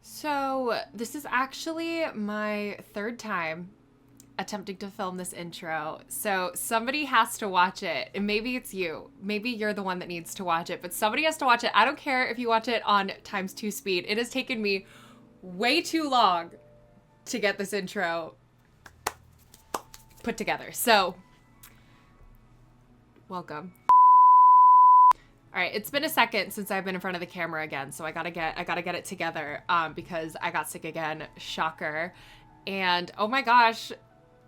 So this is actually my third time attempting to film this intro. So somebody has to watch it, and maybe it's you. Maybe you're the one that needs to watch it, but somebody has to watch it. I don't care if you watch it on ×2 speed. It has taken me way too long to get this intro put together. So welcome. All right, it's been a second since I've been in front of the camera again, so I gotta get it together because I got sick again. Shocker. And oh my gosh,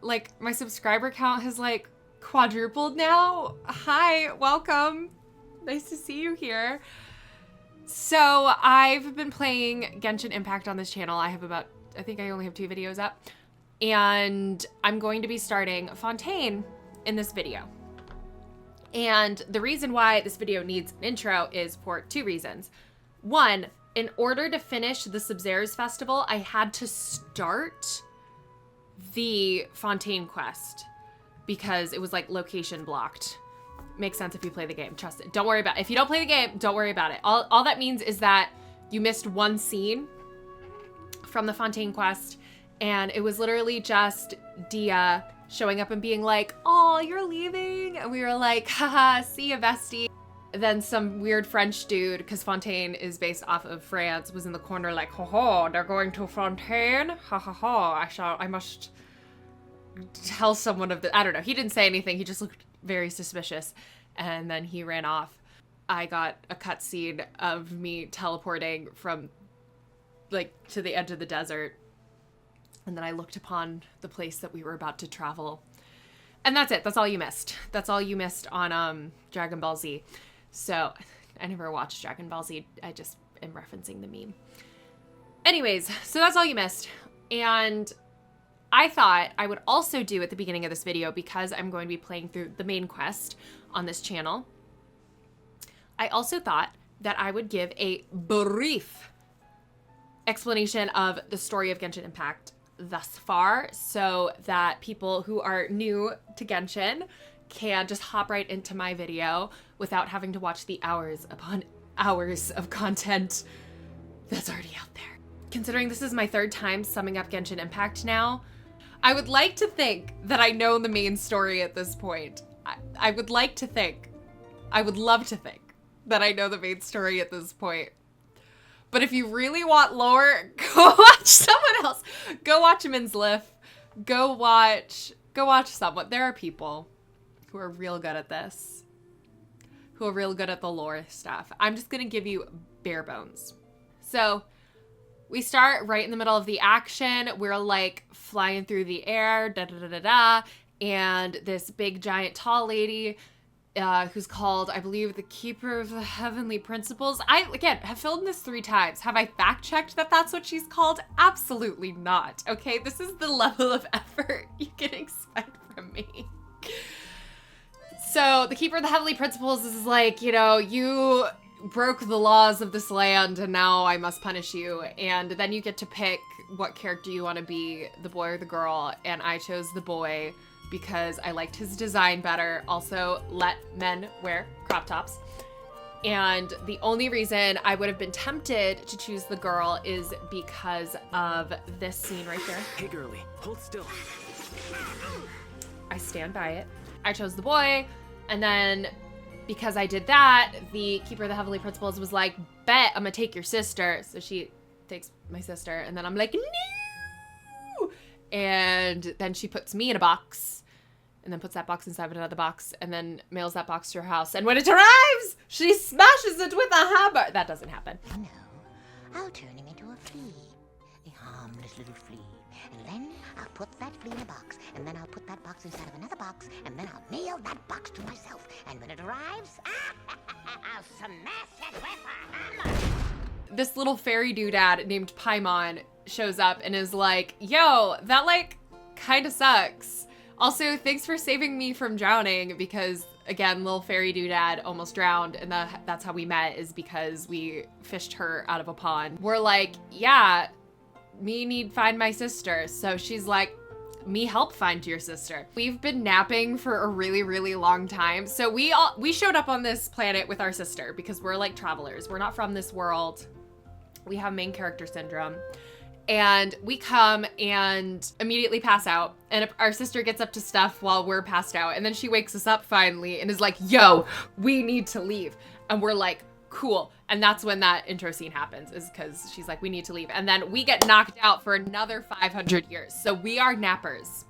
like my subscriber count has like quadrupled now. Hi, welcome. Nice to see you here. So I've been playing Genshin Impact on this channel. I think I only have 2 videos up, and I'm going to be starting Fontaine in this video. And the reason why this video needs an intro is for 2 reasons. One, in order to finish the Sabzer's Festival, I had to start the Fontaine quest because it was like location blocked. Makes sense if you play the game, trust it. Don't worry about it. If you don't play the game, don't worry about it. All that means is that you missed one scene from the Fontaine quest, and it was literally just Dehya showing up and being like, "Oh, you're leaving?" And we were like, "Haha, see ya, bestie." Then some weird French dude, because Fontaine is based off of France, was in the corner like, "Ho ho, they're going to Fontaine? Ha ha ha, I must tell someone of the," I don't know. He didn't say anything. He just looked very suspicious. And then he ran off. I got a cutscene of me teleporting from like to the edge of the desert. And then I looked upon the place that we were about to travel. And that's it. That's all you missed. That's all you missed on Dragon Ball Z. So I never watched Dragon Ball Z. I just am referencing the meme. Anyways, so that's all you missed. And I thought I would also do at the beginning of this video, because I'm going to be playing through the main quest on this channel, I also thought that I would give a brief explanation of the story of Genshin Impact thus far, so that people who are new to Genshin can just hop right into my video without having to watch the hours upon hours of content that's already out there. Considering this is my 3rd time summing up Genshin Impact now, I would like to think that I know the main story at this point. I would like to think, I would love to think that I know the main story at this point. But if you really want lore, go watch someone else. Go watch Min's Liff. Go watch someone. There are people who are real good at this, who are real good at the lore stuff. I'm just gonna give you bare bones. So we start right in the middle of the action. We're like flying through the air, da da da da da, and this big giant tall lady who's called, I believe, the Keeper of the Heavenly Principles. I, again, have filmed this 3 times. Have I fact-checked that that's what she's called? Absolutely not, okay? This is the level of effort you can expect from me. So, the Keeper of the Heavenly Principles is like, you know, you broke the laws of this land and now I must punish you. And then you get to pick what character you want to be, the boy or the girl, and I chose the boy because I liked his design better. Also, let men wear crop tops. And the only reason I would have been tempted to choose the girl is because of this scene right here. Hey girlie, hold still. I stand by it. I chose the boy, and then because I did that, the Keeper of the Heavenly Principles was like, "Bet I'm gonna take your sister." So she takes my sister, and then I'm like, "No!" And then she puts me in a box, and then puts that box inside of another box, and then mails that box to her house. And when it arrives, she smashes it with a hammer. That doesn't happen. Oh no, I'll turn him into a flea. A harmless little flea. And then I'll put that flea in a box, and then I'll put that box inside of another box, and then I'll nail that box to myself. And when it arrives, I'll smash it with a hammer. This little fairy doodad named Paimon shows up and is like, "Yo, that like kind of sucks. Also, thanks for saving me from drowning," because again, little fairy doodad almost drowned, and that's how we met, is because we fished her out of a pond. We're like, "Yeah, me need find my sister." So she's like, "Me help find your sister." We've been napping for a really, really long time. So we showed up on this planet with our sister because we're like travelers. We're not from this world. We have main character syndrome. And we come and immediately pass out. And our sister gets up to stuff while we're passed out. And then she wakes us up finally and is like, yo, we need to leave. And we're like, cool. And that's when that intro scene happens, is because she's like, we need to leave. And then we get knocked out for another 500 years. So we are nappers.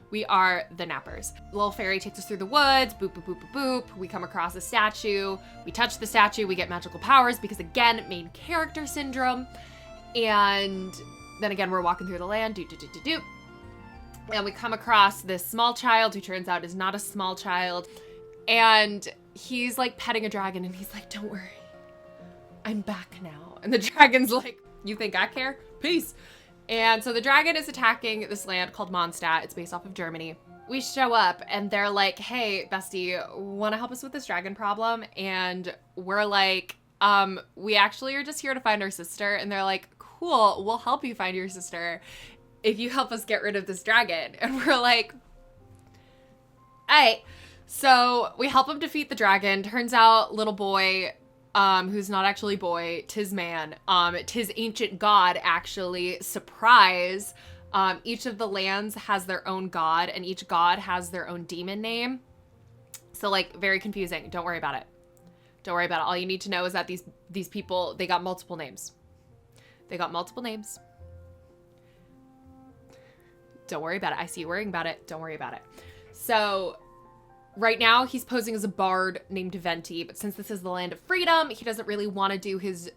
We are the nappers. Little fairy takes us through the woods, boop, boop, boop, boop, boop. We come across a statue. We touch the statue. We get magical powers because, again, main character syndrome. And then again, we're walking through the land, do. And we come across this small child who turns out is not a small child. And he's like petting a dragon and he's like, don't worry, I'm back now. And the dragon's like, you think I care? Peace. And so the dragon is attacking this land called Mondstadt. It's based off of Germany. We show up and they're like, hey, bestie, want to help us with this dragon problem? And we're like, we actually are just here to find our sister. And they're like, cool, we'll help you find your sister if you help us get rid of this dragon. And we're like, hey. So we help him defeat the dragon. Turns out little boy, who's not actually boy, 'tis man, 'tis ancient god, actually. Surprise. Each of the lands has their own god, and each god has their own demon name. So, like, very confusing. Don't worry about it. Don't worry about it. All you need to know is that these people, they got multiple names. They got multiple names. Don't worry about it. I see you worrying about it. Don't worry about it. So right now he's posing as a bard named Venti, but since this is the land of freedom, he doesn't really want to do his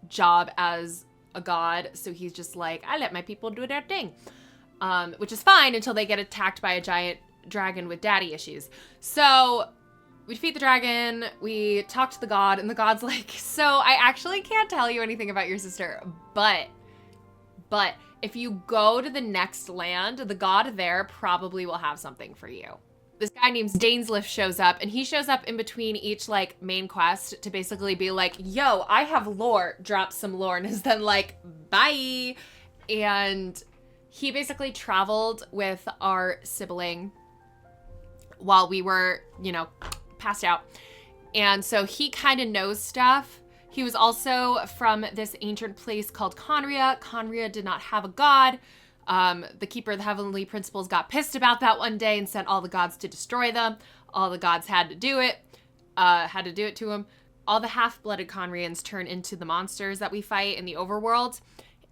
job as a god. So he's just like, I let my people do their thing, which is fine until they get attacked by a giant dragon with daddy issues. So we defeat the dragon, we talk to the god, and the god's like, so I actually can't tell you anything about your sister, but if you go to the next land, the god there probably will have something for you. This guy named Dainsliff shows up, and he shows up in between each, like, main quest to basically be like, yo, I have lore, drop some lore, and is then like, bye. And he basically traveled with our sibling while we were, you know, passed out. And so he kind of knows stuff. He was also from this ancient place called Conria. Conria did not have a god. The keeper of the heavenly principles got pissed about that one day and sent all the gods to destroy them. All the gods had to do it to him. All the half-blooded Conrians turn into the monsters that we fight in the overworld.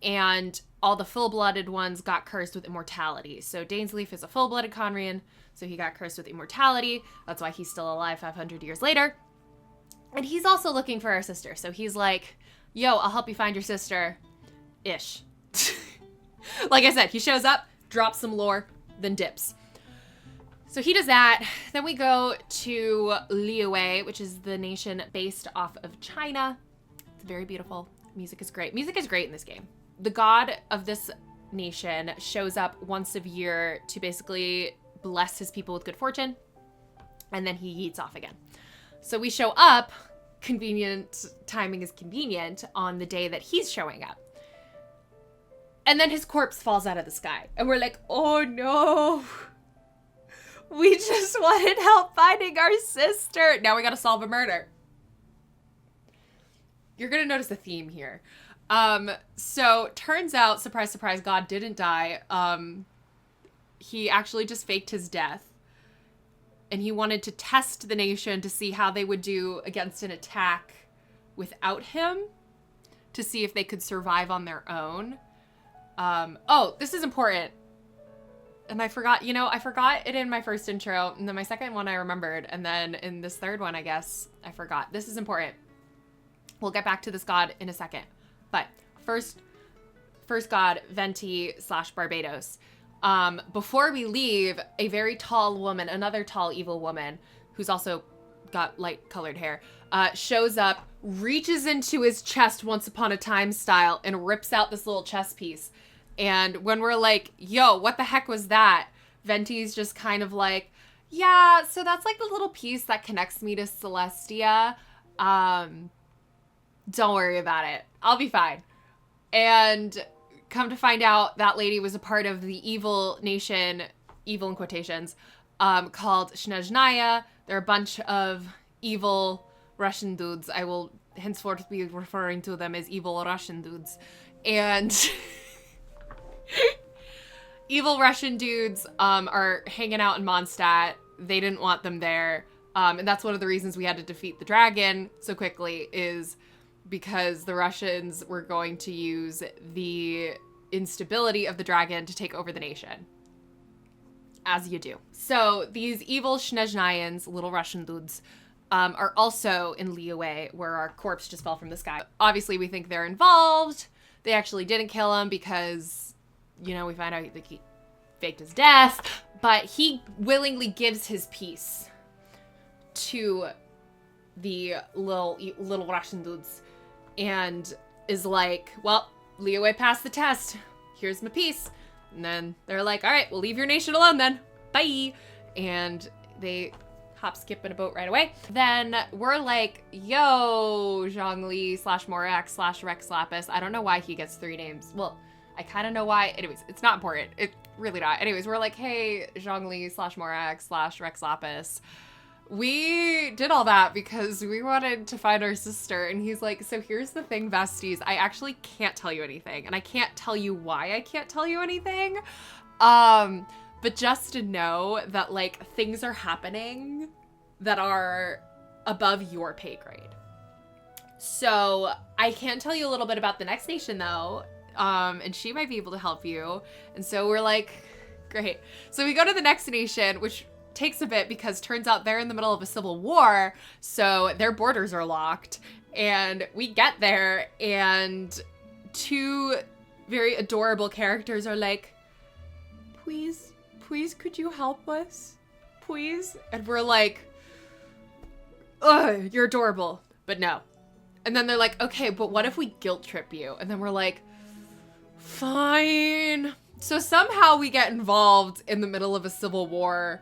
And all the full-blooded ones got cursed with immortality. So Dainsleif is a full-blooded Conrian, so he got cursed with immortality. That's why he's still alive 500 years later. And he's also looking for our sister. So he's like, yo, I'll help you find your sister. Ish. Like I said, he shows up, drops some lore, then dips. So he does that. Then we go to Liyue, which is the nation based off of China. It's very beautiful. Music is great. Music is great in this game. The god of this nation shows up once a year to basically bless his people with good fortune. And then he yeets off again. So we show up, convenient, timing is convenient, on the day that he's showing up. And then his corpse falls out of the sky. And we're like, oh no. We just wanted help finding our sister. Now we gotta solve a murder. You're gonna notice a theme here. So turns out, surprise, surprise, God didn't die. He actually just faked his death. And he wanted to test the nation to see how they would do against an attack without him, to see if they could survive on their own. Oh, this is important. And I forgot it in my first intro, and then my second one I remembered, and then in this third one, I guess, I forgot. This is important. We'll get back to this god in a second. But first god, Venti / Barbados. Before we leave, a very tall woman, another tall evil woman, who's also got light colored hair, shows up, reaches into his chest Once Upon a Time style, and rips out this little chess piece. And when we're like, yo, what the heck was that? Venti's just kind of like, yeah, so that's like the little piece that connects me to Celestia. Don't worry about it. I'll be fine. And come to find out, that lady was a part of the evil nation, evil in quotations, called Snezhnaya. They're a bunch of evil Russian dudes. I will henceforth be referring to them as evil Russian dudes. And evil Russian dudes are hanging out in Mondstadt. They didn't want them there. And that's one of the reasons we had to defeat the dragon so quickly, is because the Russians were going to use the instability of the dragon to take over the nation. As you do. So these evil Snezhnayans, little Russian dudes, are also in Liyue, where our corpse just fell from the sky. Obviously, we think they're involved. They actually didn't kill him because, we find out he faked his death, but he willingly gives his piece to the little Russian dudes and is like, well, Liyue passed the test. Here's my piece. And then they're like, all right, we'll leave your nation alone then. Bye. And they hop, skip, in a boat right away. Then we're like, yo, Zhongli / Morax / Rex Lapis. I don't know why he gets 3 names. Well, I kind of know why. Anyways, it's not important. It's really not. Anyways, we're like, hey, Zhongli / Morax / Rex Lapis. We did all that because we wanted to find our sister. And he's like, so here's the thing, besties. I actually can't tell you anything. And I can't tell you why I can't tell you anything. But just to know that, like, things are happening that are above your pay grade. So I can tell you a little bit about the next nation, though. And she might be able to help you. And so we're like, great. So we go to the next nation, which takes a bit because turns out they're in the middle of a civil war, so their borders are locked. And we get there and 2 very adorable characters are like, please could you help us, please? And we're like, ugh, you're adorable, but no. And then they're like, okay, but what if we guilt trip you? And then we're like, fine. So somehow we get involved in the middle of a civil war.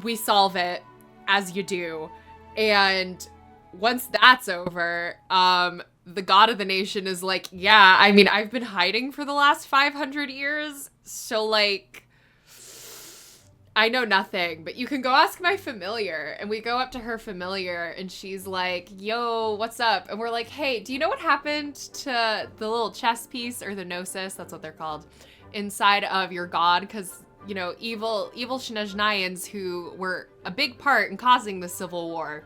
We solve it, as you do. And once that's over, the god of the nation is like, yeah, I mean, I've been hiding for the last 500 years. So, like, I know nothing, but you can go ask my familiar. And we go up to her familiar and she's like, yo, what's up? And we're like, hey, do you know what happened to the little chess piece, or the gnosis? That's what they're called, inside of your god? Because evil Snezhnayans, who were a big part in causing the civil war,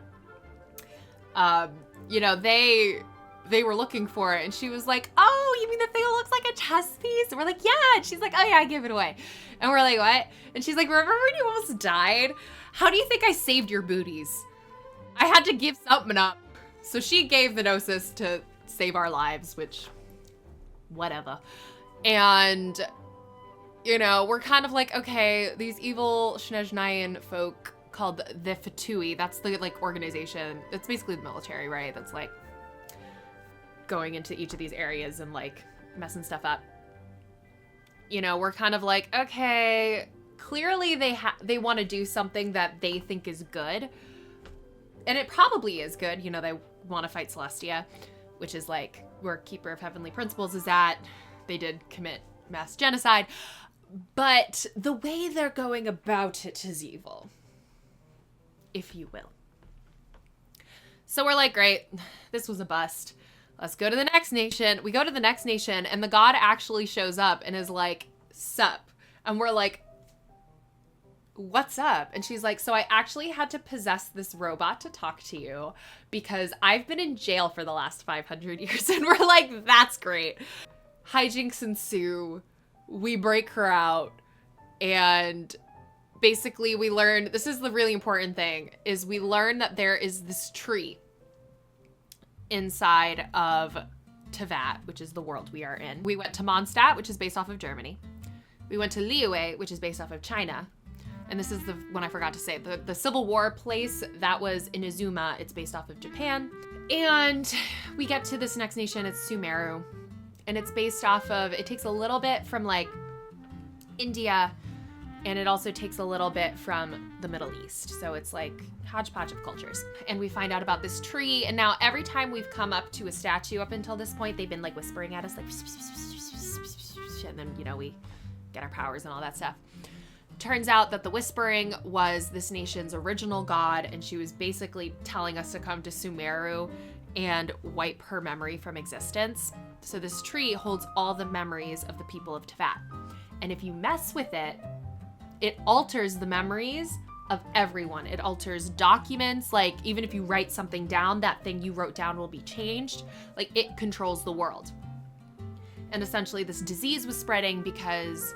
they were looking for it. And she was like, oh, you mean the thing that looks like a chess piece? And we're like, yeah. And she's like, oh yeah, I gave it away. And we're like, what? And she's like, remember when you almost died? How do you think I saved your booties? I had to give something up. So she gave the gnosis to save our lives, which, whatever. And we're kind of like, okay, these evil Snezhnayan folk called the Fatui, that's the, like, organization. It's basically the military, right? That's, like, going into each of these areas and, like, messing stuff up. We're kind of like, okay, clearly they want to do something that they think is good. And it probably is good. They want to fight Celestia, which is, like, where Keeper of Heavenly Principles is at. They did commit mass genocide. But the way they're going about it is evil, if you will. So we're like, great, this was a bust. Let's go to the next nation. We go to the next nation, and the god actually shows up and is like, sup? And we're like, what's up? And she's like, so I actually had to possess this robot to talk to you because I've been in jail for the last 500 years. And we're like, that's great. Hijinks ensue. We break her out, and basically we learn, this is the really important thing, is we learn that there is this tree inside of Teyvat, which is the world we are in. We went to Mondstadt, which is based off of Germany. We went to Liyue, which is based off of China. And this is the one I forgot to say. The Civil War place, that was in Inazuma. It's based off of Japan. And we get to this next nation, it's Sumeru. And it's based off of, it takes a little bit from, like, India, and it also takes a little bit from the Middle East. So it's like hodgepodge of cultures. And we find out about this tree, and now every time we've come up to a statue up until this point, they've been, like, whispering at us, like, and then, we get our powers and all that stuff. Turns out that the whispering was this nation's original god, and she was basically telling us to come to Sumeru and wipe her memory from existence. So this tree holds all the memories of the people of Teyvat. And if you mess with it, it alters the memories of everyone. It alters documents. Like, even if you write something down, that thing you wrote down will be changed. Like, it controls the world. And essentially this disease was spreading because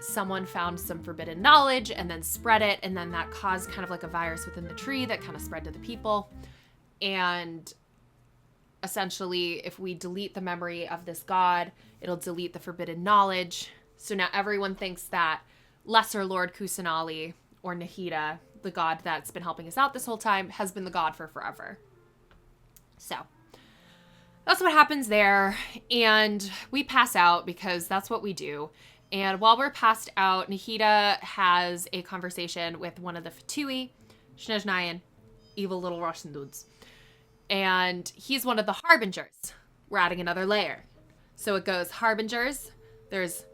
someone found some forbidden knowledge and then spread it, and then that caused kind of like a virus within the tree that kind of spread to the people. And essentially, if we delete the memory of this god, it'll delete the forbidden knowledge. So now everyone thinks that Lesser Lord Kusanali, or Nahida, the god that's been helping us out this whole time, has been the god for forever. So that's what happens there. And we pass out because that's what we do. And while we're passed out, Nahida has a conversation with one of the Fatui, Snezhnayan, evil little Russian dudes. And he's one of the Harbingers. We're adding another layer. So it goes Harbingers. There's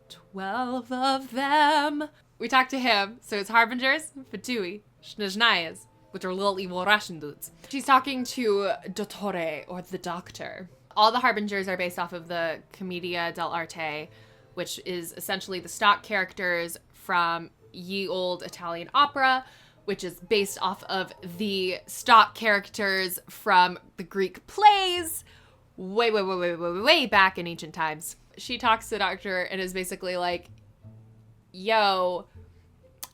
12 of them. We talk to him. So it's Harbingers, Fatui, Snezhnayas, which are little evil Russian dudes. She's talking to Dottore, or the Doctor. All the Harbingers are based off of the Commedia dell'arte, which is essentially the stock characters from ye old Italian opera, which is based off of the stock characters from the Greek plays way back in ancient times. She talks to the Doctor and is basically like, yo,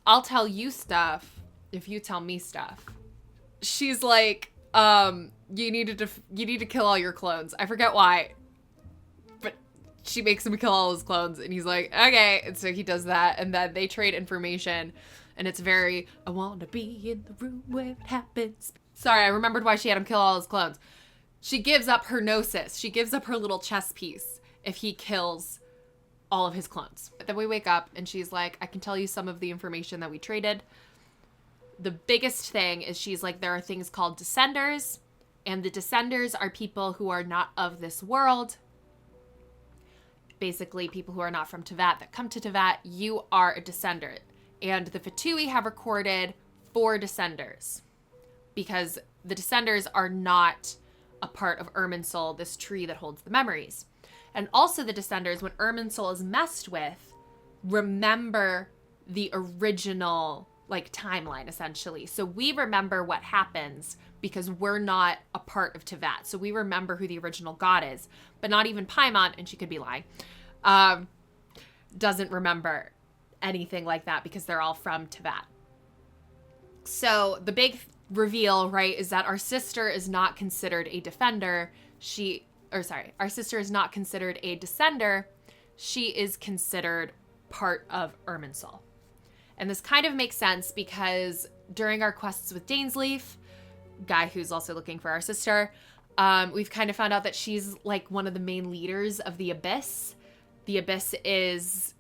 I'll tell you stuff if you tell me stuff. She's like, you need to kill all your clones. I forget why, but she makes him kill all his clones, and he's like, okay. And so he does that, and then they trade information, and it's very, I want to be in the room where it happens. Sorry, I remembered why she had him kill all his clones. She gives up her gnosis. She gives up her little chess piece if he kills all of his clones. But then we wake up, and she's like, I can tell you some of the information that we traded. The biggest thing is she's like, there are things called descenders, and the descenders are people who are not of this world. Basically, people who are not from Teyvat that come to Teyvat. You are a descender. And the Fatui have recorded 4 descenders because the descenders are not a part of Irminsul, this tree that holds the memories. And also the descenders, when Irminsul is messed with, remember the original like timeline, essentially. So we remember what happens because we're not a part of Teyvat. So we remember who the original god is, but not even Paimon, and she could be lying, doesn't remember anything like that because they're all from Teyvat. So the big reveal, right, is that our sister is not considered a defender. Our sister is not considered a descender. She is considered part of Irminsul. And this kind of makes sense because during our quests with Dainsleif, guy who's also looking for our sister, we've kind of found out that she's like one of the main leaders of the Abyss. The Abyss is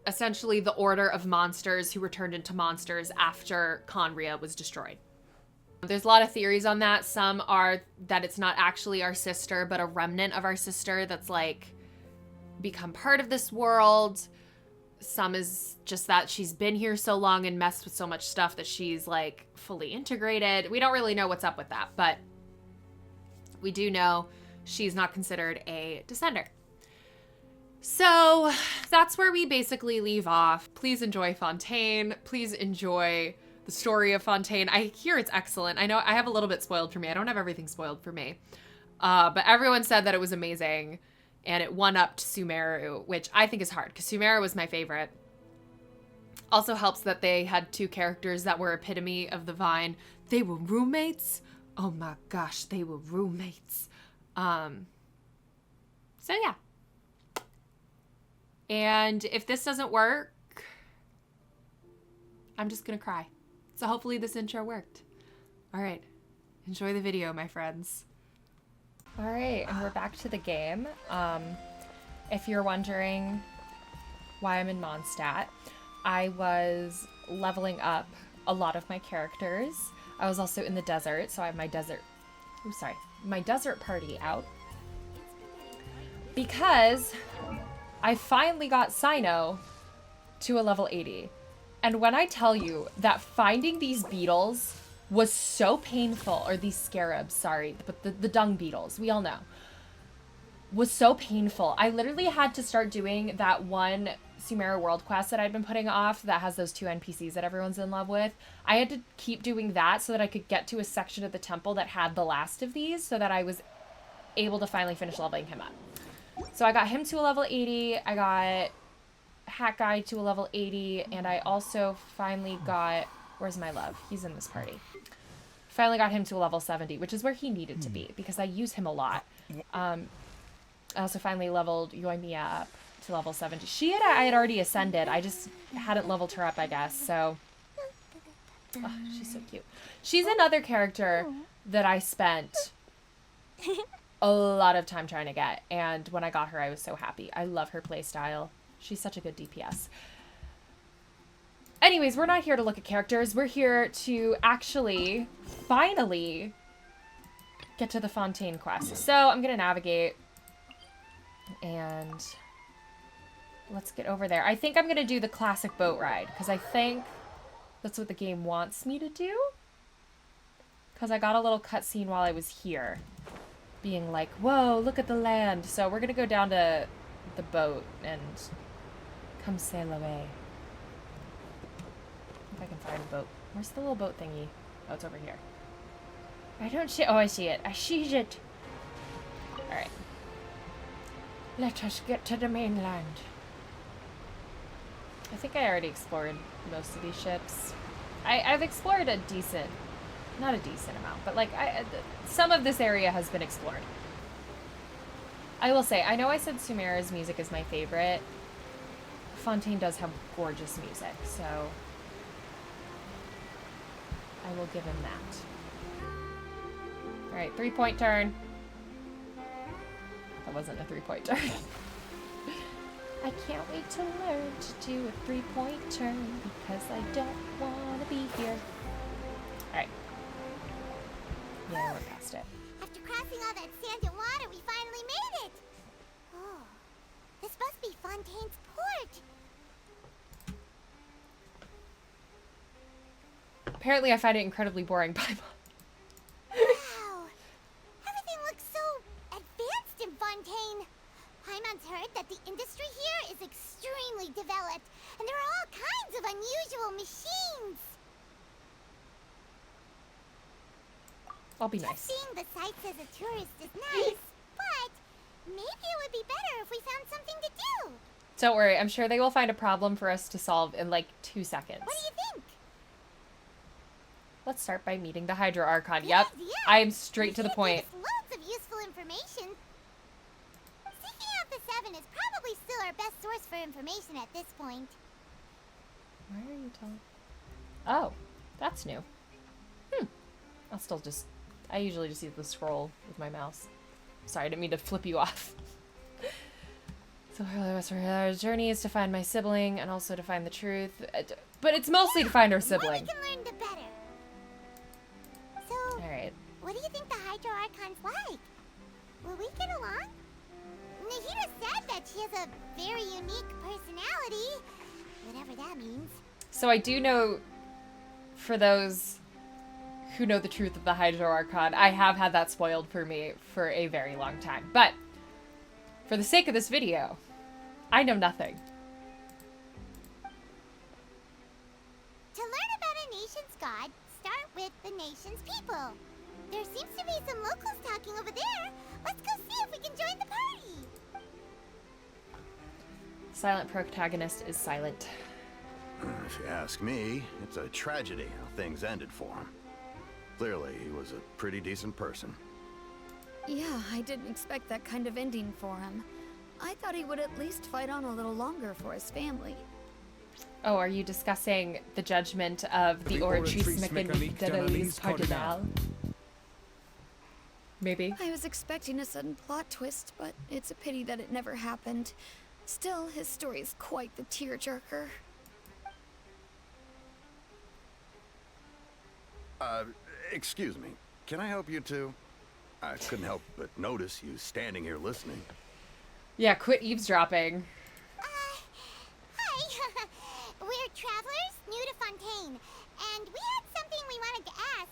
essentially the order of monsters who returned into monsters after Conria was destroyed. There's a lot of theories on that. Some are that it's not actually our sister, but a remnant of our sister that's like become part of this world. Some is just that she's been here so long and messed with so much stuff that she's like fully integrated. We don't really know what's up with that, but we do know she's not considered a descender. So that's where we basically leave off. Please enjoy Fontaine. Please enjoy the story of Fontaine. I hear it's excellent. I know I have a little bit spoiled for me. I don't have everything spoiled for me. But everyone said that it was amazing. And it one-upped Sumeru, which I think is hard because Sumeru was my favorite. Also helps that they had 2 characters that were epitome of the Vine. They were roommates. Oh my gosh, they were roommates. So yeah. And if this doesn't work, I'm just gonna cry. So hopefully this intro worked. All right, enjoy the video, my friends. All right, and we're back to the game. If you're wondering why I'm in Mondstadt, I was leveling up a lot of my characters. I was also in the desert, so I have my desert party out. Because I finally got Sino to a level 80. And when I tell you that finding these beetles was so painful, or these scarabs, sorry, but the dung beetles, we all know, was so painful. I literally had to start doing that one Sumeru world quest that I'd been putting off that has those 2 NPCs that everyone's in love with. I had to keep doing that so that I could get to a section of the temple that had the last of these so that I was able to finally finish leveling him up. So I got him to a level 80, I got Hat Guy to a level 80, and I also finally got, where's my love? He's in this party. Finally got him to a level 70, which is where he needed to be because I use him a lot. I also finally leveled Yoimiya up to level 70. I had already ascended. I just hadn't leveled her up, I guess. So, oh, she's so cute. She's another character that I spent a lot of time trying to get. And when I got her, I was so happy. I love her playstyle. She's such a good DPS. Anyways, we're not here to look at characters. We're here to actually, finally, get to the Fontaine quest. So I'm going to navigate. And let's get over there. I think I'm going to do the classic boat ride. Because I think that's what the game wants me to do. Because I got a little cutscene while I was here. Being like, whoa, look at the land. So we're going to go down to the boat and come sail away. If I can find a boat. Where's the little boat thingy? Oh, it's over here. I don't see... Oh, I see it. I see it. Alright. Let us get to the mainland. I think I already explored most of these ships. I've explored a decent... Not a decent amount, but like, some of this area has been explored. I will say, I know I said Sumeru's music is my favorite. Fontaine does have gorgeous music, so... I will give him that. Alright, 3-point turn. That wasn't a 3-point turn. I can't wait to learn to do a 3-point turn because I don't want to be here. Alright. Yeah, we're past it. After crossing all that sand and water, we finally made it! Oh, this must be Fontaine's port. Apparently I find it incredibly boring, Paimon. Wow! Everything looks so advanced in Fontaine. Paimon's heard that the industry here is extremely developed, and there are all kinds of unusual machines. I'll be Just nice. seeing the sights as a tourist is nice, but maybe it would be better if we found something to do. Don't worry, I'm sure they will find a problem for us to solve in like 2 seconds. What do you think? Let's start by meeting the Hydro Archon. Yep, Yeah. I am straight to the point. Give us loads of useful information. Seeking out the 7 is probably still our best source for information at this point. Why are you telling? Oh, that's new. I'll still just... I usually just use the scroll with my mouse. Sorry, I didn't mean to flip you off. So our journey is to find my sibling and also to find the truth. But it's mostly to find our The more sibling. we can learn, the better. So, Alright. what do you think the Hydro Archon's like? Will we get along? Nahida said that she has a very unique personality. Whatever that means. So I do know, for those who know the truth of the Hydro Archon, I have had that spoiled for me for a very long time. But, for the sake of this video, I know nothing. To learn about a nation's god, start with the nation's people. There seems to be some locals talking over there. Let's go see if we can join the party. Silent protagonist is silent. If you ask me, it's a tragedy how things ended for him. Clearly, he was a pretty decent person. Yeah, I didn't expect that kind of ending for him. I thought he would at least fight on a little longer for his family. Oh, are you discussing the judgment of the Oratrice Mecanique D'analyse Cardinale? Maybe. I was expecting a sudden plot twist, but it's a pity that it never happened. Still, his story is quite the tearjerker. Excuse me. Can I help you two? I couldn't help but notice you standing here listening. Yeah, quit eavesdropping. Hi. We're travelers new to Fontaine, and we had something we wanted to ask.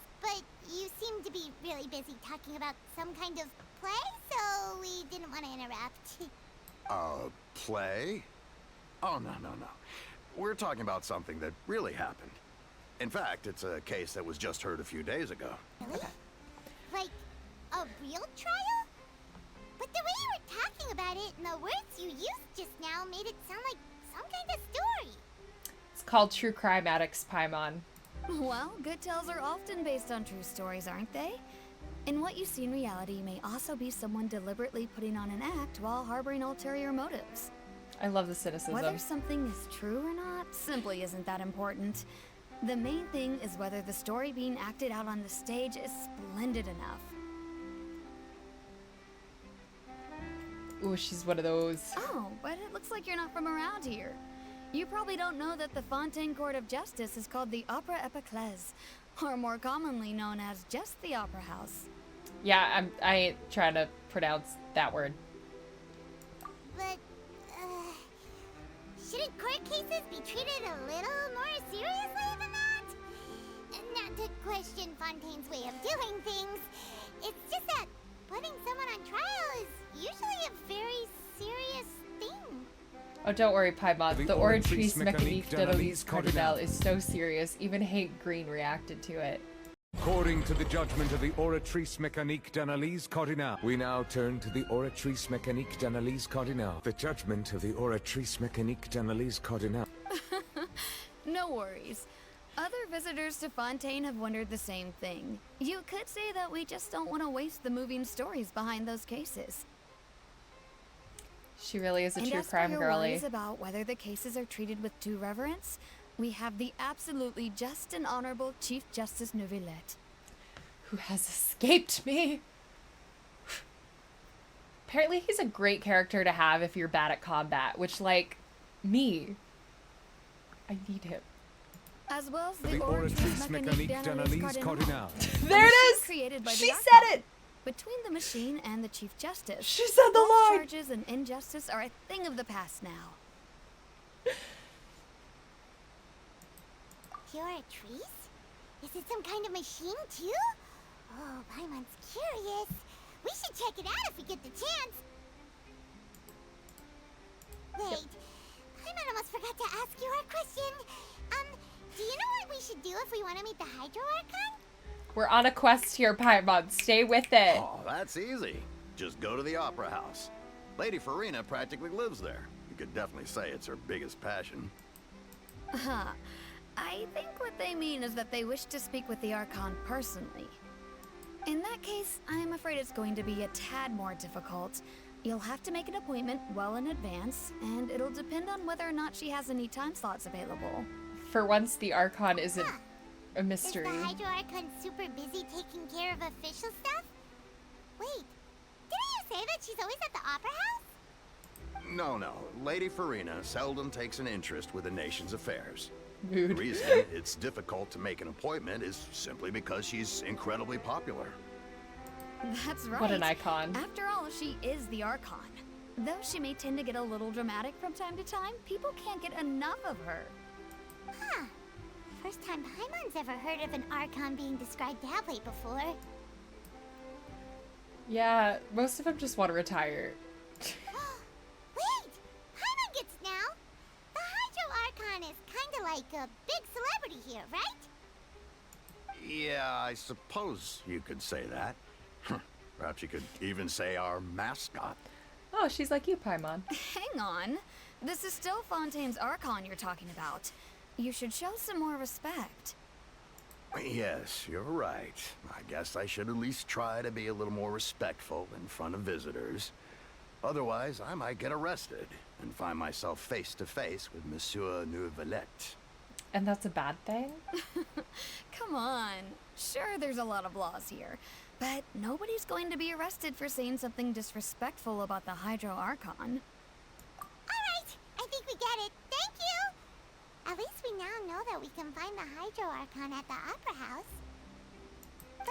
really busy talking about some kind of play, so we didn't want to interrupt. Play? Oh, no. We're talking about something that really happened. In fact, it's a case that was just heard a few days ago. Really? Like, a real trial? But the way you were talking about it and the words you used just now made it sound like some kind of story. It's called True Crime Addicts, Paimon. Well, good tales are often based on true stories, aren't they? And what you see in reality may also be someone deliberately putting on an act while harboring ulterior motives. I love the cynicism. Whether something is true or not simply isn't that important. The main thing is whether the story being acted out on the stage is splendid enough. Ooh, she's one of those. Oh, but it looks like you're not from around here. You probably don't know that the Fontaine Court of Justice is called the Opera Epiclese, or more commonly known as just the Opera House. Yeah, I ain't trying to pronounce that word. But, shouldn't court cases be treated a little more seriously than that? Not to question Fontaine's way of doing things. It's just that putting someone on trial is usually a very serious thing. Oh, don't worry, Paimon. The Oratrice Mecanique Mecanique D'analyse D'analyse Cardinale Cardinale is so serious. Even Hank Green reacted to it. According to the judgment of the Oratrice Mecanique D'analyse Cardinale, we now turn to the Oratrice Mecanique D'analyse Cardinale. The judgment of the Oratrice Mecanique D'analyse Cardinale. No worries. Other visitors to Fontaine have wondered the same thing. You could say that we just don't want to waste the moving stories behind those cases. She really is a And true as for crime your girly. worries about whether the cases are treated with due reverence, we have the absolutely just and honorable Chief Justice Neuvillette. Who has escaped me? Apparently he's a great character to have if you're bad at combat, which, like, me. I need him. As well as The the Oratrice Mecanique D'analyse Cardinale. There it is! Created by She the said Archon. it! Between the machine and the Chief Justice, She said the both line! charges and injustice are a thing of the past now. Oratrice? Is it some kind of machine, too? Oh, Paimon's curious. We should check it out if we get the chance. Wait, Paimon almost forgot to ask you our question. Do you know what we should do if we want to meet the Hydro Archon? We're on a quest here, Paimon. Stay with it. Oh, that's easy. Just go to the Opera House. Lady Farina practically lives there. You could definitely say it's her biggest passion. Huh. I think what they mean is that they wish to speak with the Archon personally. In that case, I'm afraid it's going to be a tad more difficult. You'll have to make an appointment well in advance, and it'll depend on whether or not she has any time slots available. For once, the Archon isn't Huh. a mystery. Is the Hydro Archon super busy taking care of official stuff? Wait, didn't you say that she's always at the Opera House? No. Lady Farina seldom takes an interest with the nation's affairs. Mood. The reason it's difficult to make an appointment is simply because she's incredibly popular. That's right. What an icon. After all, she is the Archon. Though she may tend to get a little dramatic from time to time, people can't get enough of her. Huh. First time Paimon's ever heard of an Archon being described that way before. Yeah, most of them just want to retire. Wait! Paimon gets now! The Hydro Archon is kinda like a big celebrity here, right? Yeah, I suppose you could say that. Perhaps you could even say our mascot. Oh, she's like you, Paimon. Hang on. This is still Fontaine's Archon you're talking about. You should show some more respect. Yes, you're right. I guess I should at least try to be a little more respectful in front of visitors. Otherwise, I might get arrested and find myself face to face with Monsieur Neuvillette. And that's a bad thing? Come on. Sure, there's a lot of laws here, but nobody's going to be arrested for saying something disrespectful about the Hydro Archon. Alright, I think we get it. Thank you! At least we now know that we can find the Hydro Archon at the Opera House.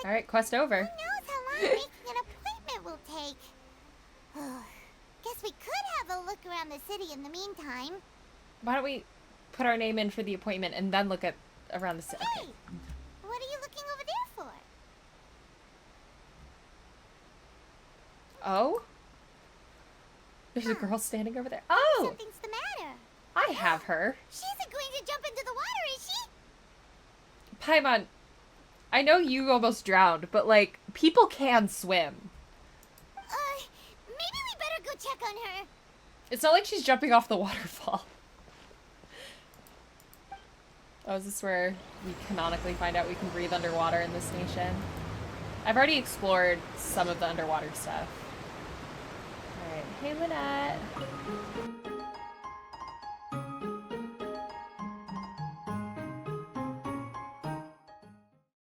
Alright, quest over. Who knows how long making an appointment will take? Guess we could have a look around the city in the meantime. Why don't we put our name in for the appointment and then look at around the city? Hey! What are you looking over there for? Oh? There's a girl standing over there. Oh! Something's the matter. I have her. She isn't going to jump into the water, is she? Paimon, I know you almost drowned, but, like, people can swim. Maybe we better go check on her. It's not like she's jumping off the waterfall. Oh, is this where we canonically find out we can breathe underwater in this nation? I've already explored some of the underwater stuff. Alright, hey Lynette.